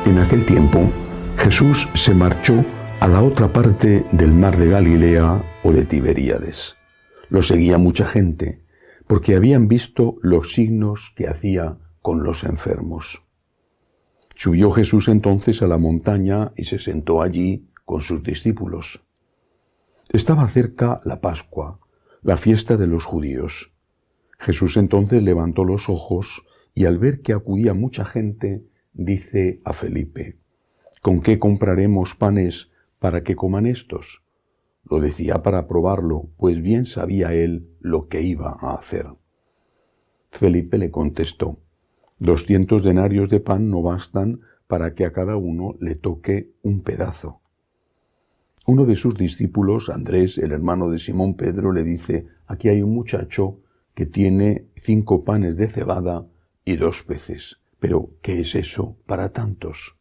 En aquel tiempo, Jesús se marchó a la otra parte del mar de Galilea o de Tiberíades. Lo seguía mucha gente, porque habían visto los signos que hacía con los enfermos. Subió Jesús entonces a la montaña y se sentó allí con sus discípulos. Estaba cerca la Pascua, la fiesta de los judíos. Jesús entonces levantó los ojos y al ver que acudía mucha gente, dice a Felipe: ¿con qué compraremos panes para que coman estos? Lo decía para probarlo, pues bien sabía él lo que iba a hacer. Felipe le contestó: 200 denarios de pan no bastan para que a cada uno le toque un pedazo. Uno de sus discípulos, Andrés, el hermano de Simón Pedro, le dice: aquí hay un muchacho que tiene 5 panes de cebada y 2 peces. Pero, ¿qué es eso para tantos?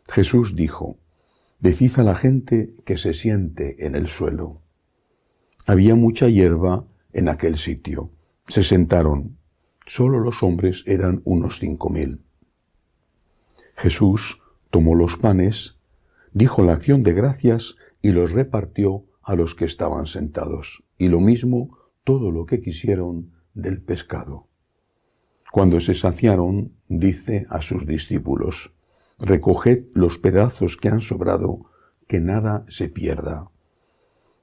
Jesús dijo: decid a la gente que se siente en el suelo. Había mucha hierba en aquel sitio. Se sentaron. Solo los hombres eran unos 5.000. Jesús tomó los panes, dijo la acción de gracias y los repartió a los que estaban sentados, y lo mismo todo lo que quisieron del pescado. Cuando se saciaron, dice a sus discípulos: recoged los pedazos que han sobrado, que nada se pierda.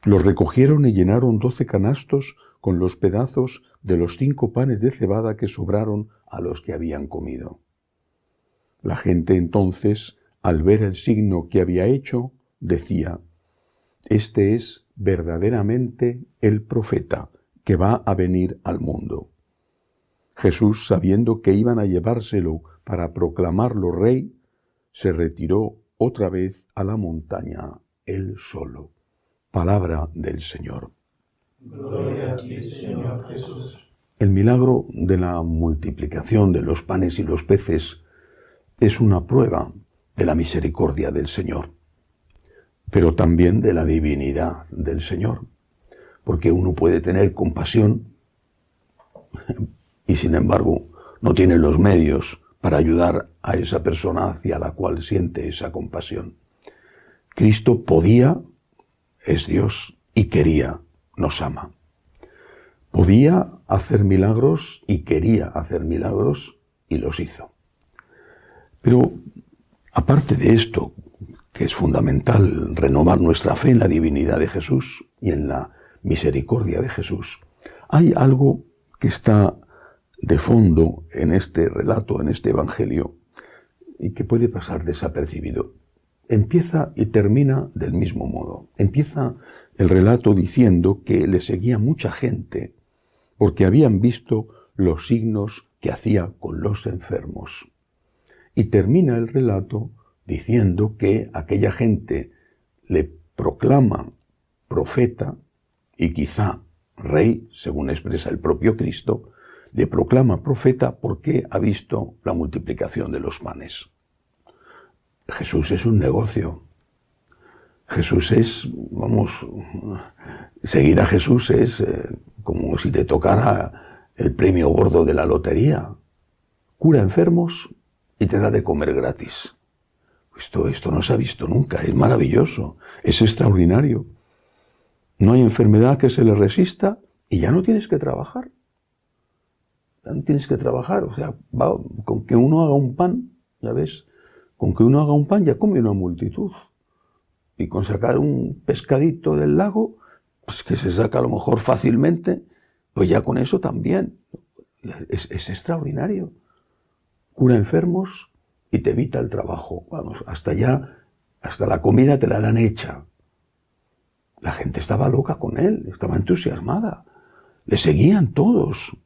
Los recogieron y llenaron 12 canastos con los pedazos de los 5 panes de cebada que sobraron a los que habían comido. La gente entonces, al ver el signo que había hecho, decía: este es verdaderamente el profeta que va a venir al mundo. Jesús, sabiendo que iban a llevárselo para proclamarlo rey, se retiró otra vez a la montaña, él solo. Palabra del Señor. Gloria a ti, Señor Jesús. El milagro de la multiplicación de los panes y los peces es una prueba de la misericordia del Señor, pero también de la divinidad del Señor, porque uno puede tener compasión y sin embargo no tiene los medios para ayudar a esa persona hacia la cual siente esa compasión. Cristo podía, es Dios, y quería, nos ama. Podía hacer milagros y quería hacer milagros y los hizo. Pero aparte de esto, que es fundamental renovar nuestra fe en la divinidad de Jesús y en la misericordia de Jesús, hay algo que está de fondo en este relato, en este evangelio, y que puede pasar desapercibido. Empieza y termina del mismo modo. Empieza el relato diciendo que le seguía mucha gente porque habían visto los signos que hacía con los enfermos. Y termina el relato diciendo que aquella gente le proclama profeta y quizá rey, según expresa el propio Cristo, le proclama profeta porque ha visto la multiplicación de los panes. Jesús es un negocio. Jesús es, seguir a Jesús es como si te tocara el premio gordo de la lotería. Cura enfermos y te da de comer gratis. Esto no se ha visto nunca, es maravilloso, es extraordinario. No hay enfermedad que se le resista y ya no tienes que trabajar. Ya no tienes que trabajar, o sea, con que uno haga un pan, ya ves, con que uno haga un pan ya come una multitud. Y con sacar un pescadito del lago, pues que se saca a lo mejor fácilmente, pues ya con eso también. Es extraordinario. Cura enfermos y te evita el trabajo. Vamos, hasta la comida te la dan hecha. La gente estaba loca con él, estaba entusiasmada. Le seguían todos.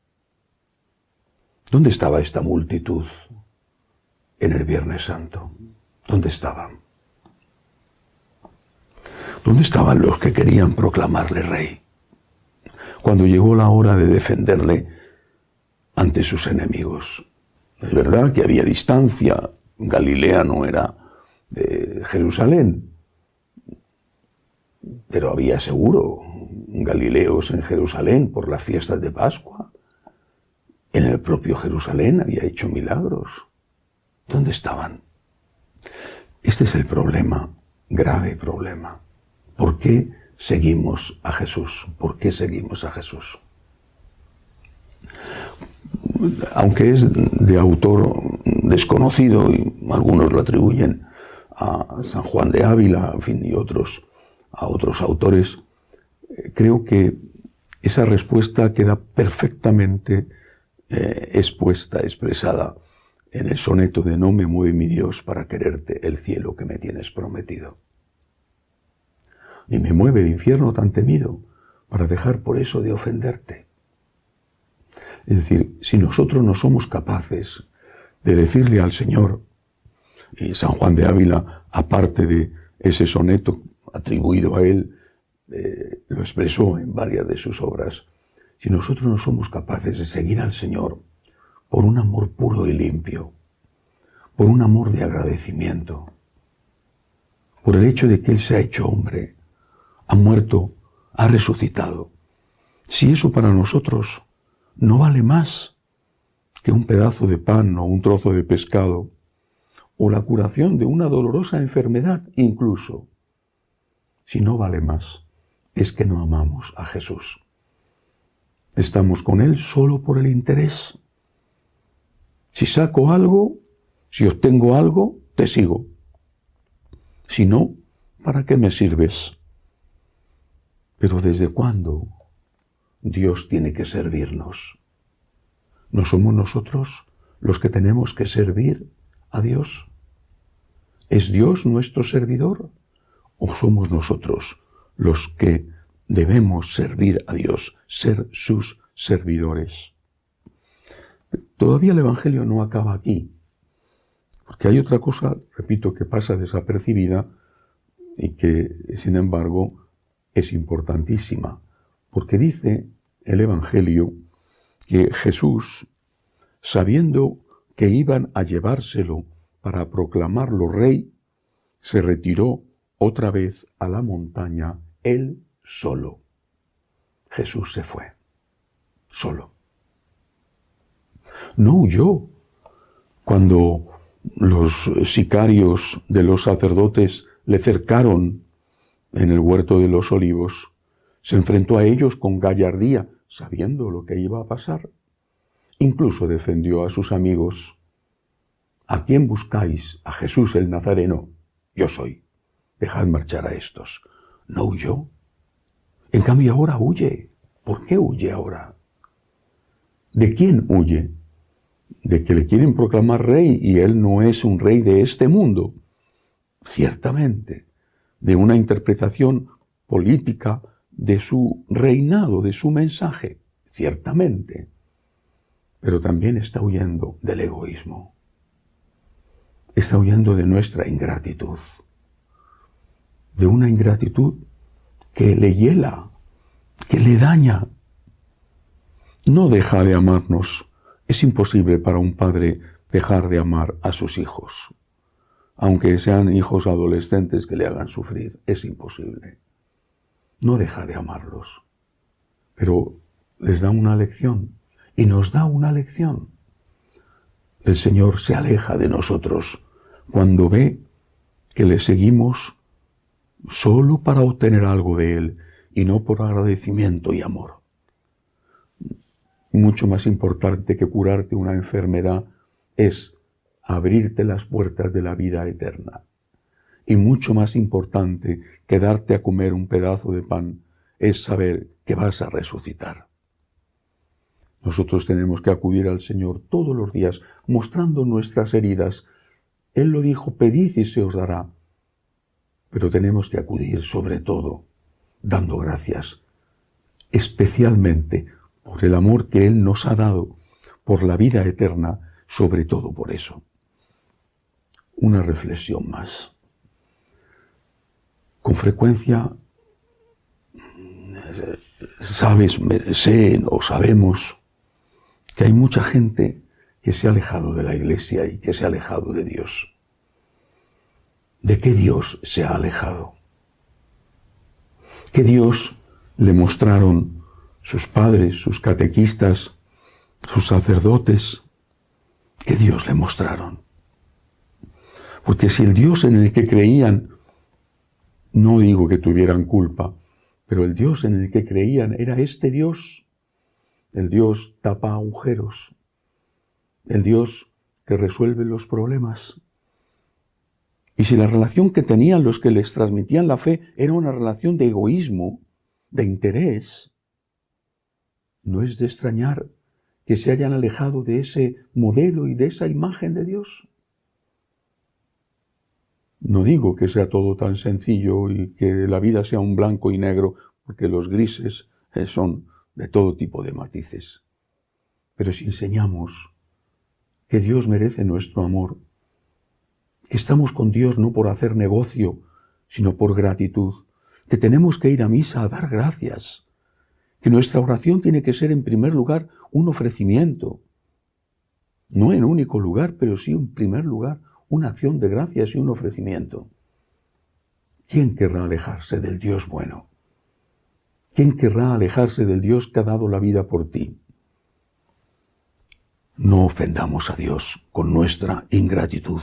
¿Dónde estaba esta multitud en el Viernes Santo? ¿Dónde estaban? ¿Dónde estaban los que querían proclamarle rey? Cuando llegó la hora de defenderle ante sus enemigos. Es verdad que había distancia. Galilea no era Jerusalén, pero había seguro galileos en Jerusalén por las fiestas de Pascua. En el propio Jerusalén había hecho milagros. ¿Dónde estaban? Este es el problema, grave problema. ¿Por qué seguimos a Jesús? ¿Por qué seguimos a Jesús? Aunque es de autor desconocido y algunos lo atribuyen a San Juan de Ávila, en fin, y a otros autores, creo que esa respuesta queda perfectamente expresada en el soneto de No me mueve mi Dios para quererte el cielo que me tienes prometido. Ni me mueve el infierno tan temido para dejar por eso de ofenderte. Es decir, si nosotros no somos capaces de decirle al Señor, y San Juan de Ávila, aparte de ese soneto atribuido a él, lo expresó en varias de sus obras, si nosotros no somos capaces de seguir al Señor por un amor puro y limpio, por un amor de agradecimiento, por el hecho de que Él se ha hecho hombre, ha muerto, ha resucitado, si eso para nosotros no vale más que un pedazo de pan o un trozo de pescado, o la curación de una dolorosa enfermedad incluso, si no vale más, es que no amamos a Jesús. Estamos con Él solo por el interés. Si saco algo, si obtengo algo, te sigo. Si no, ¿para qué me sirves? Pero ¿desde cuándo Dios tiene que servirnos? ¿No somos nosotros los que tenemos que servir a Dios? ¿Es Dios nuestro servidor? ¿O somos nosotros los que debemos servir a Dios, ser sus servidores? Todavía el Evangelio no acaba aquí, porque hay otra cosa, repito, que pasa desapercibida y que, sin embargo, es importantísima, porque dice el Evangelio que Jesús, sabiendo que iban a llevárselo para proclamarlo rey, se retiró otra vez a la montaña, él solo. Jesús se fue, solo. No huyó cuando los sicarios de los sacerdotes le cercaron en el huerto de los olivos. Se enfrentó a ellos con gallardía, sabiendo lo que iba a pasar. Incluso defendió a sus amigos. ¿A quién buscáis? A Jesús el Nazareno. Yo soy. Dejad marchar a estos. No huyó. En cambio ahora huye. ¿Por qué huye ahora? ¿De quién huye? De que le quieren proclamar rey y él no es un rey de este mundo. Ciertamente. De una interpretación política de su reinado, de su mensaje. Ciertamente. Pero también está huyendo del egoísmo. Está huyendo de nuestra ingratitud. De una ingratitud que le hiela, que le daña. No deja de amarnos. Es imposible para un padre dejar de amar a sus hijos. Aunque sean hijos adolescentes que le hagan sufrir, es imposible. No deja de amarlos. Pero les da una lección y nos da una lección. El Señor se aleja de nosotros cuando ve que le seguimos solo para obtener algo de Él y no por agradecimiento y amor. Mucho más importante que curarte una enfermedad es abrirte las puertas de la vida eterna. Y mucho más importante que darte a comer un pedazo de pan es saber que vas a resucitar. Nosotros tenemos que acudir al Señor todos los días mostrando nuestras heridas. Él lo dijo, pedid y se os dará. Pero tenemos que acudir sobre todo dando gracias, especialmente por el amor que Él nos ha dado, por la vida eterna, sobre todo por eso. Una reflexión más. Con frecuencia sabemos que hay mucha gente que se ha alejado de la Iglesia y que se ha alejado de Dios. ¿De qué Dios se ha alejado? ¿Qué Dios le mostraron sus padres, sus catequistas, sus sacerdotes? ¿Qué Dios le mostraron? Porque si el Dios en el que creían, no digo que tuvieran culpa, pero el Dios en el que creían era este Dios, el Dios tapa agujeros, el Dios que resuelve los problemas. Y si la relación que tenían los que les transmitían la fe era una relación de egoísmo, de interés, no es de extrañar que se hayan alejado de ese modelo y de esa imagen de Dios. No digo que sea todo tan sencillo y que la vida sea un blanco y negro, porque los grises son de todo tipo de matices. Pero si enseñamos que Dios merece nuestro amor, que estamos con Dios no por hacer negocio, sino por gratitud, que tenemos que ir a misa a dar gracias, que nuestra oración tiene que ser en primer lugar un ofrecimiento, no en único lugar, pero sí en primer lugar una acción de gracias y un ofrecimiento. ¿Quién querrá alejarse del Dios bueno? ¿Quién querrá alejarse del Dios que ha dado la vida por ti? No ofendamos a Dios con nuestra ingratitud.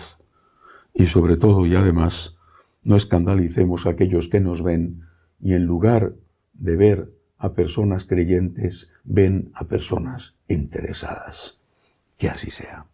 Y sobre todo y además, no escandalicemos a aquellos que nos ven y en lugar de ver a personas creyentes, ven a personas interesadas. Que así sea.